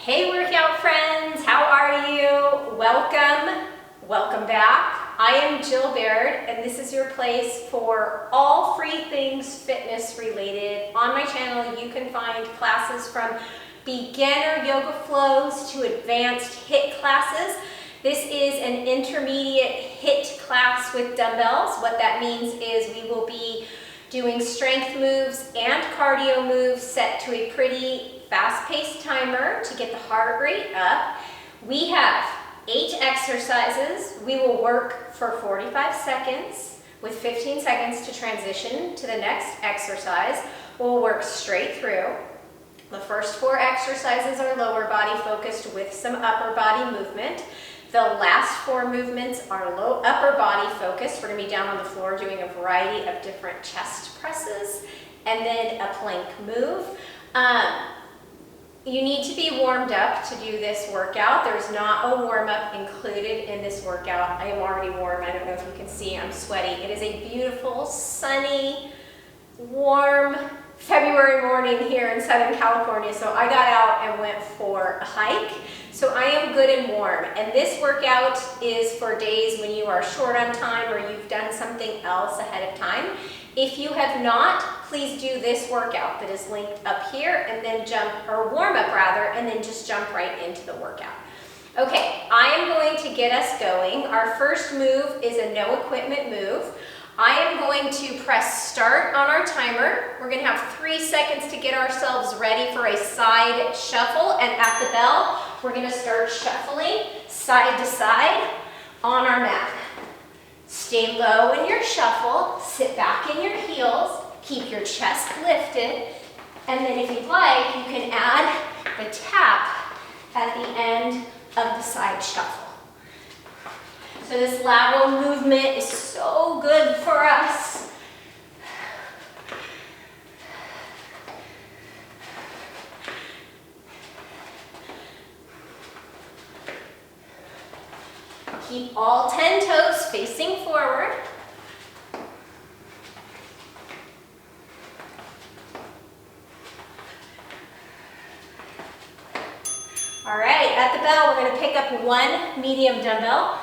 Hey workout friends, how are you? Welcome back. I am Jill Baird and this is your place for all free things fitness related. On my channel you can find classes from beginner yoga flows to advanced HIIT classes. This is an intermediate HIIT class with dumbbells. What that means is we will be doing strength moves and cardio moves set to a pretty fast-paced timer to get the heart rate up. We have 8 exercises. We will work for 45 seconds with 15 seconds to transition to the next exercise. We'll work straight through. The first 4 exercises are lower body focused with some upper body movement. The last 4 movements are upper body focused. We're going to be down on the floor doing a variety of different chest presses and then a plank move. You need to be warmed up to do this workout. There's not a warm-up included in this workout. I am already warm. I don't know if you can see, I'm sweaty. It is a beautiful, sunny, warm February morning here in Southern California. So I got out and went for a hike. So I am good and warm. And this workout is for days when you are short on time or you've done something else ahead of time. If you have not, please do this workout that is linked up here and then warm up rather, and then just jump right into the workout. Okay, I am going to get us going. Our first move is a no equipment move. I am going to press start on our timer. We're going to have 3 seconds to get ourselves ready for a side shuffle, and at the bell, we're going to start shuffling side to side on our mat. Stay low in your shuffle, sit back in your heels, keep your chest lifted, and then if you'd like, you can add the tap at the end of the side shuffle. So this lateral movement is so good for us. Keep all 10 toes facing forward. All right, at the bell, we're going to pick up 1 medium dumbbell.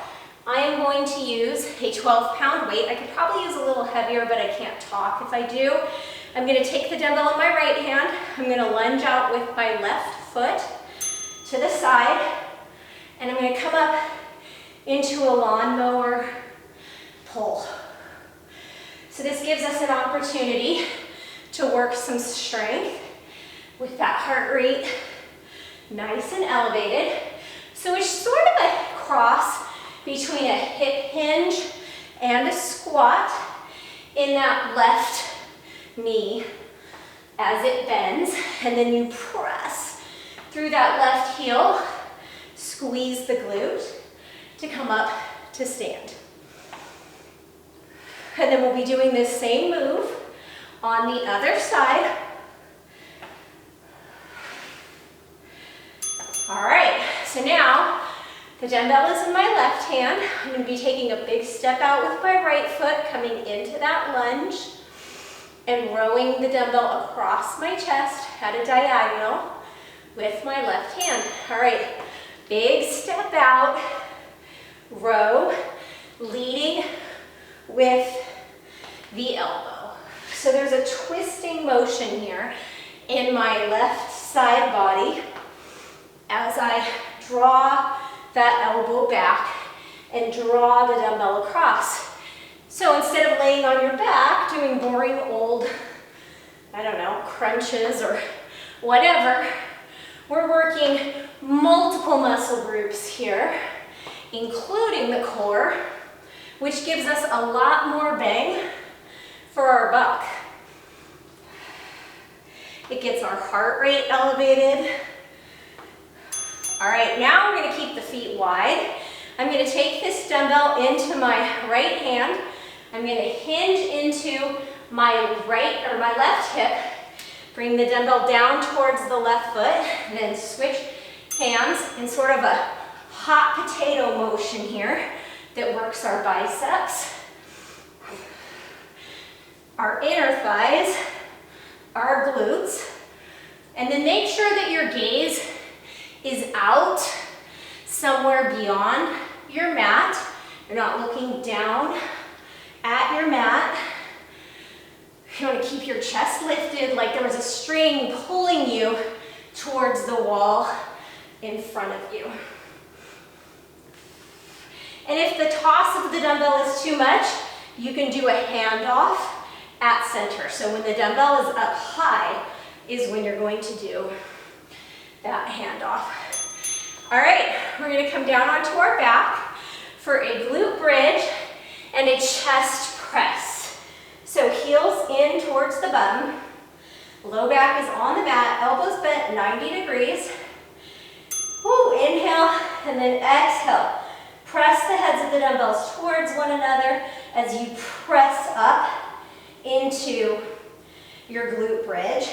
I am going to use a 12-pound weight. I could probably use a little heavier, but I can't talk if I do. I'm going to take the dumbbell in my right hand. I'm going to lunge out with my left foot to the side, and I'm going to come up into a lawnmower pull. So this gives us an opportunity to work some strength with that heart rate nice and elevated. So it's sort of a cross between a hip hinge and a squat in that left knee as it bends, and then you press through that left heel, squeeze the glute to come up to stand. And then we'll be doing this same move on the other side. All right, so now the dumbbell is in my left hand. I'm going to be taking a big step out with my right foot, coming into that lunge and rowing the dumbbell across my chest at a diagonal with my left hand. All right, big step out, row, leading with the elbow. So there's a twisting motion here in my left side body as I draw that elbow back and draw the dumbbell across. So instead of laying on your back doing boring old, I don't know, crunches or whatever, we're working multiple muscle groups here, including the core, which gives us a lot more bang for our buck. It gets our heart rate elevated. All right, now we're going to keep the feet wide. I'm going to take this dumbbell into my right hand. I'm going to hinge into my left hip, bring the dumbbell down towards the left foot, and then switch hands in sort of a hot potato motion here that works our biceps, our inner thighs, our glutes, and then make sure that your gaze is out somewhere beyond your mat. You're not looking down at your mat. You want to keep your chest lifted like there was a string pulling you towards the wall in front of you. And if the toss of the dumbbell is too much, you can do a handoff at center. So when the dumbbell is up high is when you're going to do that handoff. All right, we're going to come down onto our back for a glute bridge and a chest press. So heels in towards the bum, low back is on the mat, elbows bent 90 degrees. Woo, inhale and then exhale. Press the heads of the dumbbells towards one another as you press up into your glute bridge.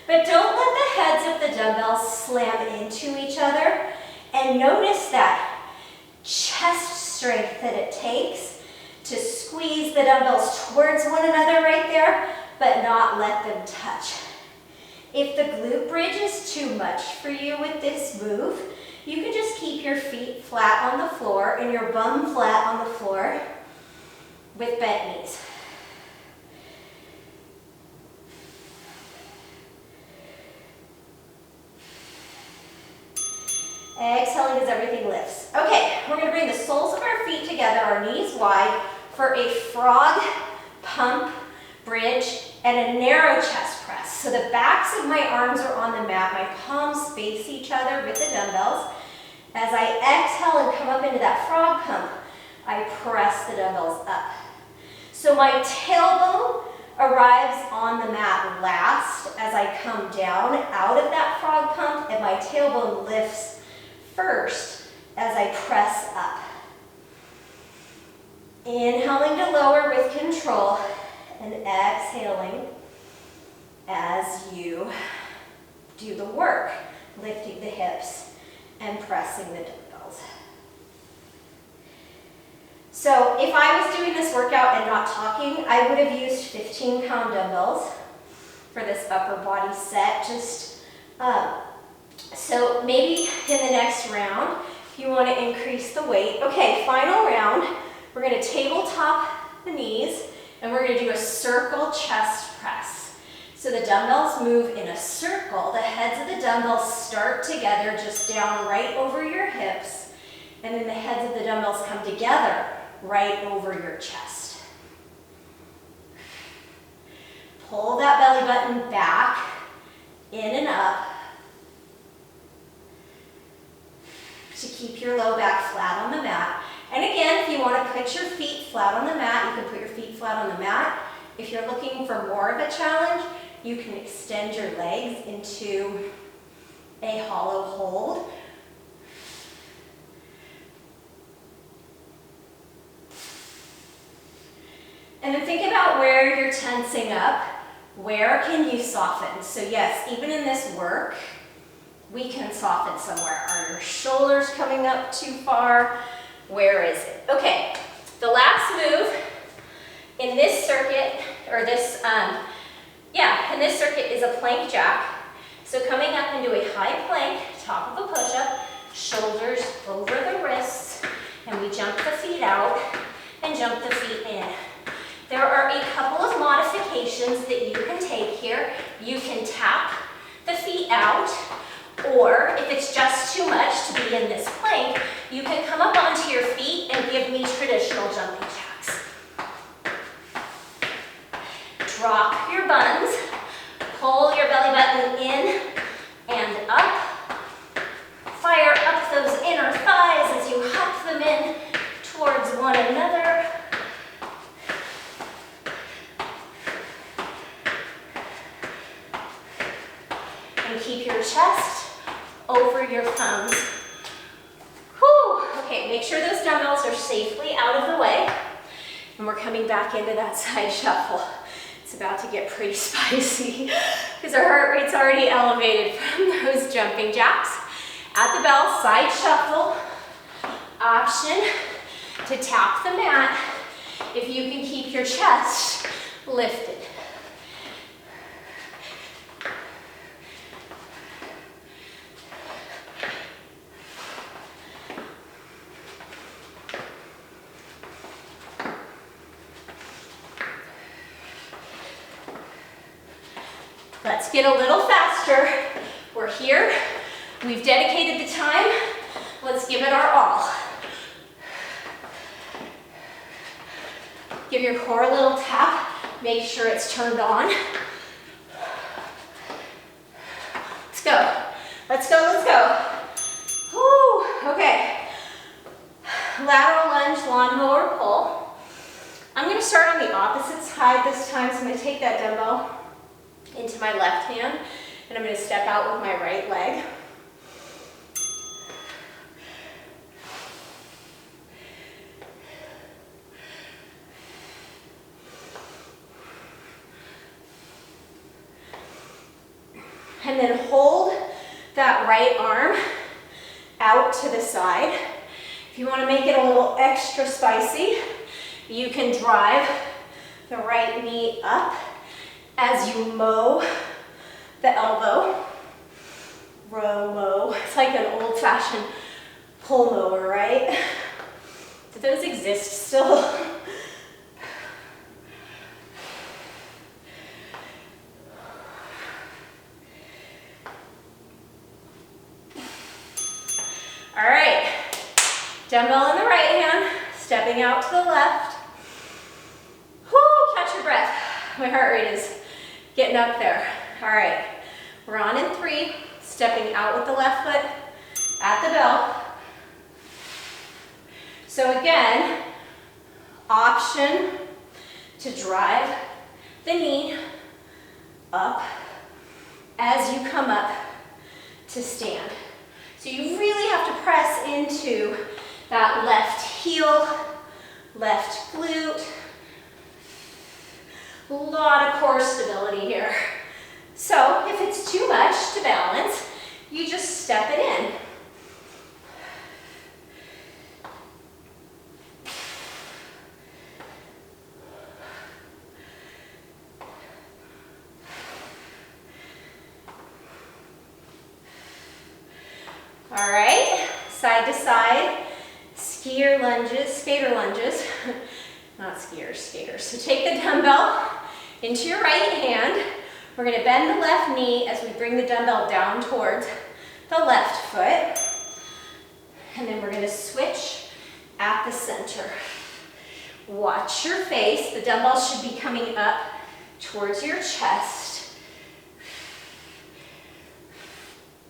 But don't let the heads of the dumbbells slam into each other. And notice that chest strength that it takes to squeeze the dumbbells towards one another right there, but not let them touch. If the glute bridge is too much for you with this move, you can just keep your feet flat on the floor and your bum flat on the floor with bent knees. Exhaling as everything lifts. Okay, we're going to bring the soles of our feet together, our knees wide, for a frog pump bridge and a narrow chest press. So the backs of my arms are on the mat, my palms face each other with the dumbbells. As I exhale and come up into that frog pump, I press the dumbbells up. So my tailbone arrives on the mat last as I come down out of that frog pump, and my tailbone lifts first as I press up. Inhaling to lower with control and exhaling as you do the work, lifting the hips and pressing the dumbbells. So if I was doing this workout and not talking, I would have used 15-pound dumbbells for this upper body set. So maybe in the next round, if you want to increase the weight. Okay, final round. We're going to tabletop the knees, and we're going to do a circle chest press. So the dumbbells move in a circle. The heads of the dumbbells start together just down right over your hips, and then the heads of the dumbbells come together right over your chest. Pull that belly button back, in and up, to keep your low back flat on the mat. And again, if you want to put your feet flat on the mat, you can put your feet flat on the mat. If you're looking for more of a challenge, you can extend your legs into a hollow hold. And then think about where you're tensing up. Where can you soften? So yes, even in this work, we can soften somewhere. Are your shoulders coming up too far? Where is it? Okay, the last move in this circuit, or this, in this circuit is a plank jack. So coming up into a high plank, top of a push-up, shoulders over the wrists, and we jump the feet out and jump the feet in. There are a couple of modifications that you can take here. You can tap the feet out, or if it's just too much to be in this plank, you can come up onto your feet and give me traditional jumping jacks. Drop your buns, pull your belly button in and up. Fire up those inner thighs as you hop them in towards one another. And keep your chest over your thumbs. Whew. Okay, make sure those dumbbells are safely out of the way. And we're coming back into that side shuffle. It's about to get pretty spicy because our heart rate's already elevated from those jumping jacks. At the bell, side shuffle. Option to tap the mat if you can keep your chest lifted. Let's get a little faster. We're here. We've dedicated the time. Let's give it our all. Give your core a little tap. Make sure it's turned on. Let's go. Let's go, let's go. Whew, okay. Lateral lunge, lawnmower pull. I'm gonna start on the opposite side this time, so I'm gonna take that dumbbell into my left hand, and I'm gonna step out with my right leg. And then hold that right arm out to the side. If you want to make it a little extra spicy, you can drive the right knee up as you mow the elbow. Row, mow. It's like an old-fashioned pull mower, right? Do those exist still? All right, dumbbell in the right hand, stepping out to the left. Whoo, catch your breath. My heart rate is getting up there. All right, we're on in 3, stepping out with the left foot at the bell. So again, option to drive the knee up as you come up to stand. So you really have to press into that left heel, left glute. A lot of core stability here. So if it's too much to balance, you just step it in. All right, side to side, skier lunges, skater lunges, not skiers, skaters. So take the dumbbell into your right hand. We're gonna bend the left knee as we bring the dumbbell down towards the left foot. And then we're gonna switch at the center. Watch your face. The dumbbell should be coming up towards your chest.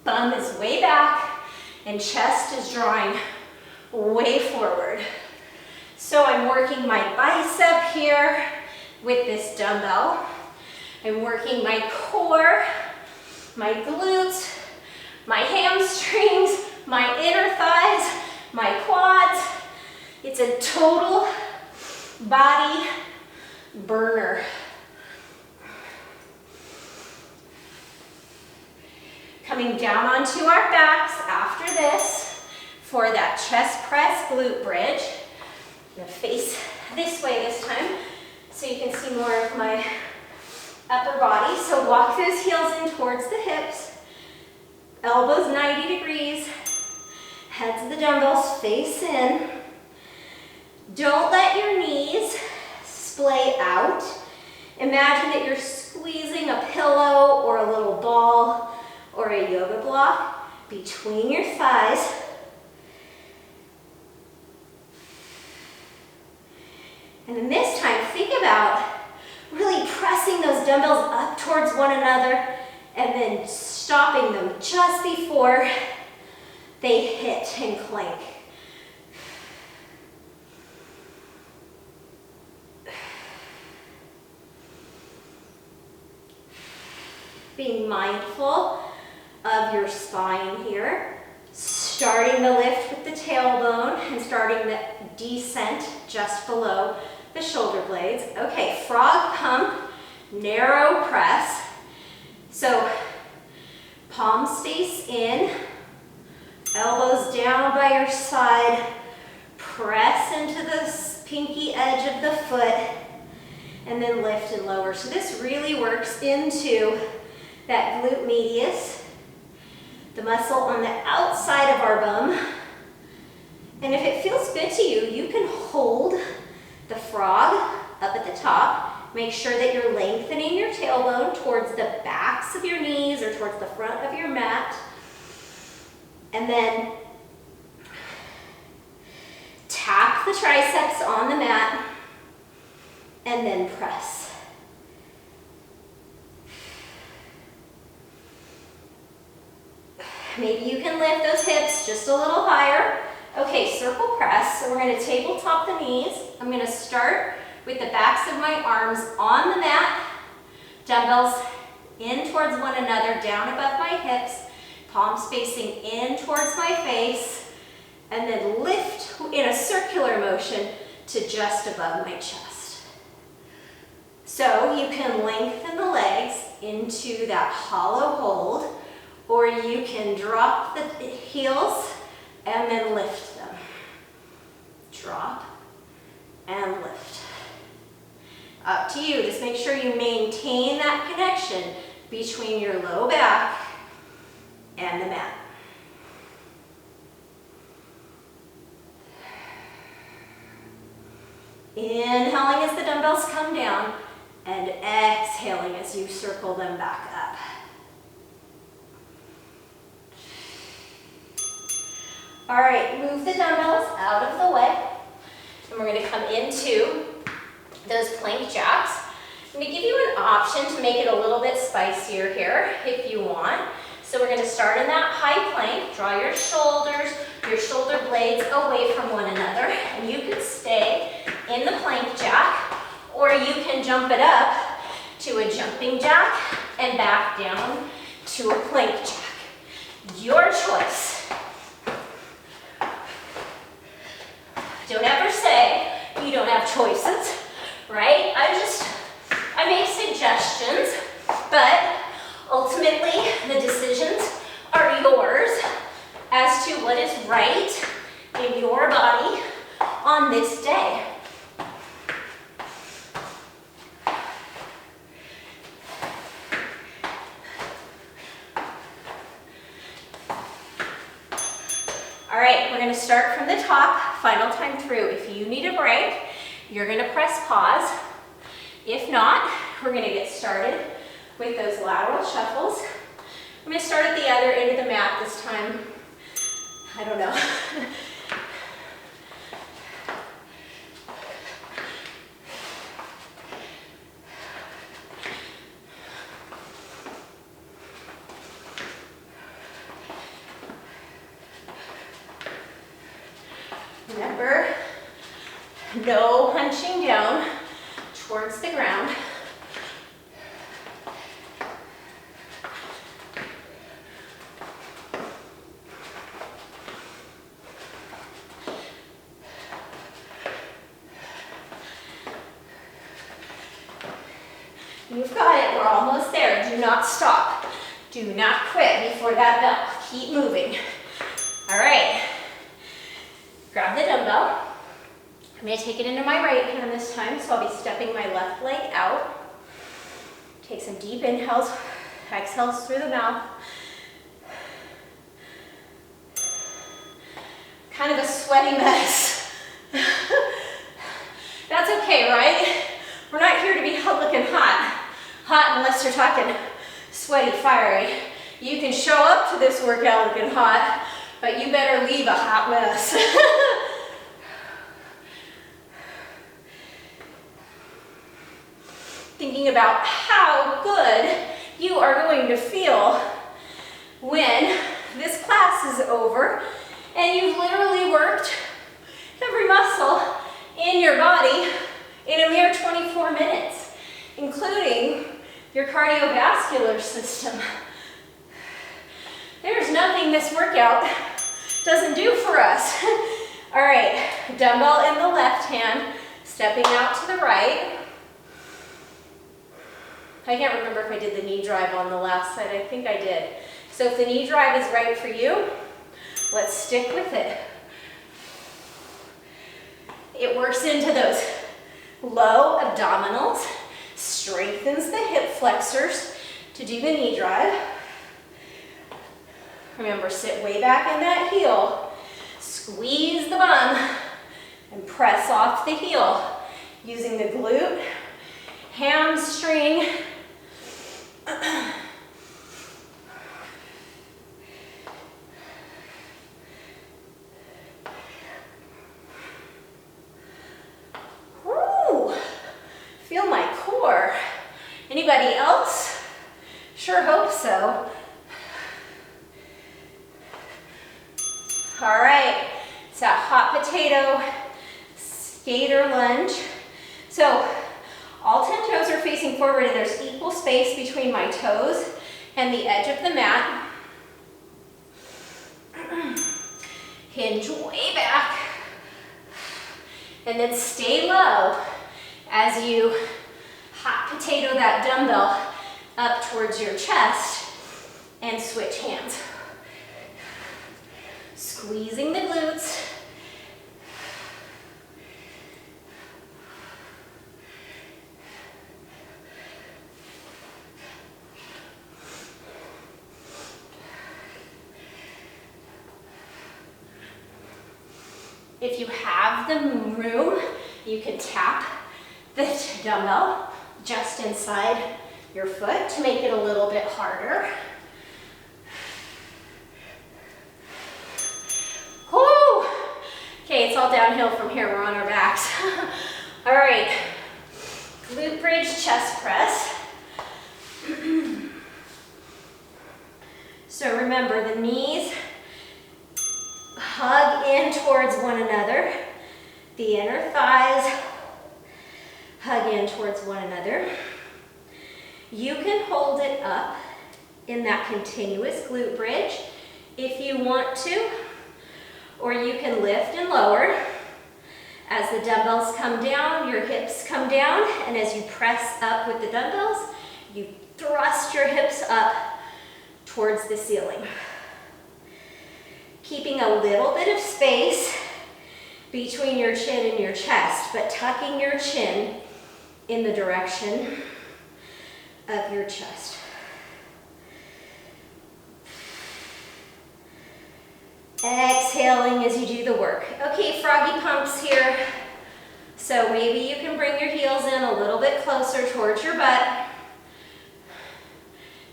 Bum is way back. And chest is drawing way forward. So I'm working my bicep here with this dumbbell. I'm working my core, my glutes, my hamstrings, my inner thighs, my quads. It's a total body burner. Coming down onto our backs after this for that chest press glute bridge. I'm gonna face this way this time so you can see more of my upper body. So walk those heels in towards the hips, elbows 90 degrees, heads of the dumbbells face in. Don't let your knees splay out. Imagine that you're squeezing a pillow or a little ball or a yoga block between your thighs. And then this time, think about really pressing those dumbbells up towards one another and then stopping them just before they hit and clink. Being mindful of your spine here, starting the lift with the tailbone and starting the descent just below the shoulder blades. Okay, frog pump, narrow press. So palms face in, elbows down by your side, press into the pinky edge of the foot, and then lift and lower. So this really works into that glute medius, the muscle on the outside of our bum. And if it feels good to you, you can hold the frog up at the top Make sure that you're lengthening your tailbone towards the backs of your knees or towards the front of your mat. And then tap the triceps on the mat and then press. Maybe you can lift those hips just a little higher. Okay, circle press. So we're going to tabletop the knees. I'm going to start with the backs of my arms on the mat, dumbbells in towards one another, down above my hips, palms facing in towards my face, and then lift in a circular motion to just above my chest. So you can lengthen the legs into that hollow hold, or you can drop the heels and then lift them. Drop and lift. Up to you. Just make sure you maintain that connection between your low back and the mat. Inhaling as the dumbbells come down and exhaling as you circle them back up. All right, move the dumbbells out of the way, and we're going to come into those plank jacks. I'm going to give you an option to make it a little bit spicier here if you want. So we're going to start in that high plank. Draw your shoulder blades away from one another, and you can stay in the plank jack, or you can jump it up to a jumping jack and back down to a plank jack. Your choice. Don't ever say you don't have choices, right? I make suggestions, but ultimately the decisions are yours as to what is right in your body on this day. All right, we're going to start from the top, final time through. If you need a break, you're going to press pause. If not, we're going to get started with those lateral shuffles. I'm going to start at the other end of the mat this time. I don't know. Remember, no hunching down towards the ground. You've got it, we're almost there. Do not stop. Do not quit before that bell. Keep moving. All right. Grab the dumbbell. I'm going to take it into my right hand this time, so I'll be stepping my left leg out. Take some deep inhales, exhales through the mouth. Kind of a sweaty mess. That's okay, right? We're not here to be looking hot. Hot unless you're talking sweaty, fiery. You can show up to this workout looking hot, but you better leave a hot mess. Thinking about how good you are going to feel when this class is over and you've literally worked every muscle in your body in a mere 24 minutes, including your cardiovascular system. There's nothing this workout doesn't do for us. All right, dumbbell in the left hand, stepping out to the right. I can't remember if I did the knee drive on the last side. I think I did. So if the knee drive is right for you, let's stick with it. It works into those low abdominals, strengthens the hip flexors to do the knee drive. Remember, sit way back in that heel, squeeze the bum, and press off the heel using the glute hamstring. Woo! Feel my core. Anybody else? Sure hope so. All right, it's that hot potato skater lunge. So all 10 toes are facing forward and there's equal space between my toes and the edge of the mat. Hinge way back and then stay low as you hot potato that dumbbell up towards your chest and switch hands. Squeezing the glutes. If you have the room, you can tap the dumbbell just inside your foot to make it a little bit harder. Whoo! Okay, it's all downhill from here. We're on our backs. All right, glute bridge chest press. So remember, the knees hug in towards one another. The inner thighs hug in towards one another. You can hold it up in that continuous glute bridge if you want to, or you can lift and lower. As the dumbbells come down, your hips come down, and as you press up with the dumbbells, you thrust your hips up towards the ceiling. Keeping a little bit of space between your chin and your chest, but tucking your chin in the direction of your chest. Exhaling as you do the work. Okay, froggy pumps here. So maybe you can bring your heels in a little bit closer towards your butt.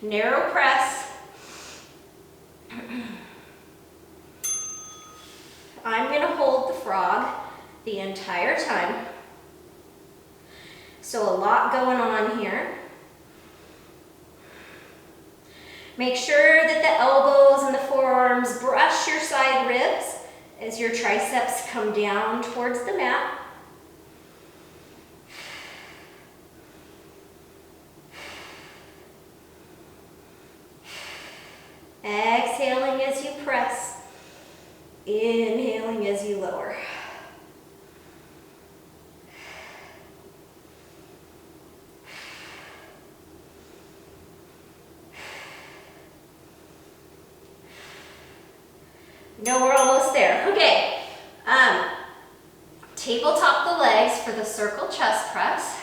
Narrow press. I'm going to hold the frog the entire time. So a lot going on here. Make sure that the elbows and the forearms brush your side ribs as your triceps come down towards the mat. Exhaling as you press. Inhaling as you lower. No, we're almost there. Okay. Tabletop the legs for the circle chest press.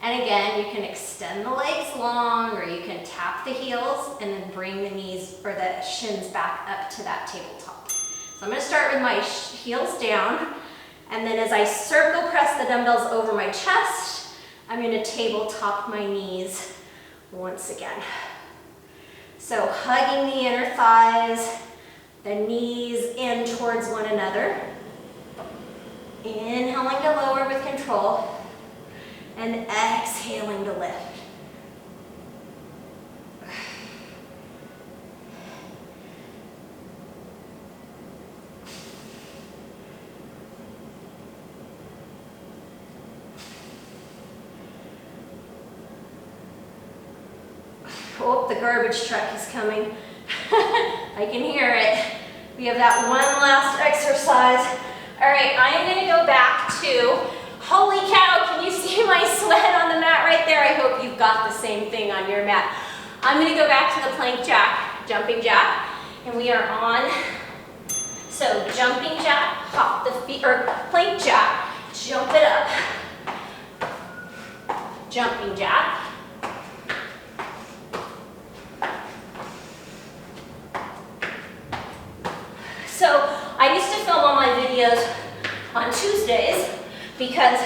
And again, you can extend the legs long, or you can tap the heels and then bring the knees or the shins back up to that tabletop. So I'm going to start with my heels down, and then as I circle press the dumbbells over my chest, I'm going to tabletop my knees once again. So hugging the inner thighs, the knees in towards one another. Inhaling to lower with control, and exhaling to lift. Oh, the garbage truck is coming. I can hear it. We have that one last exercise. All right, I am going to go back to, holy cow, can you see my sweat on the mat right there? I hope you've got the same thing on your mat. I'm going to go back to the plank jack, jumping jack, and we are on. So jumping jack, hop the feet, or plank jack, jump it up. Jumping jack. So I used to film all my videos on Tuesdays because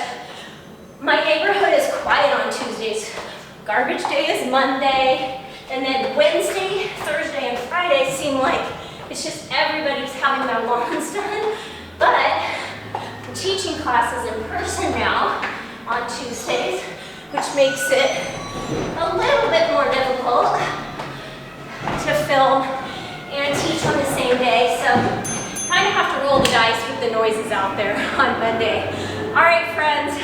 my neighborhood is quiet on Tuesdays. Garbage day is Monday, and then Wednesday, Thursday, and Friday seem like it's just everybody's having their lawns done. But I'm teaching classes in person now on Tuesdays, which makes it a little bit more difficult to film and teach on the same day. So kind of have to roll the dice with the noises out there on Monday. All right, friends,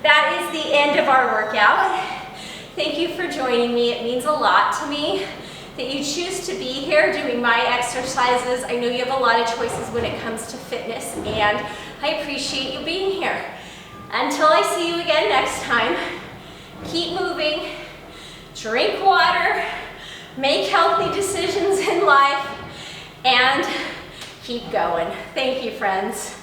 that is the end of our workout. Thank you for joining me. It means a lot to me that you choose to be here doing my exercises. I know you have a lot of choices when it comes to fitness, and I appreciate you being here. Until I see you again next time, keep moving, drink water, make healthy decisions in life, and keep going. Thank you, friends.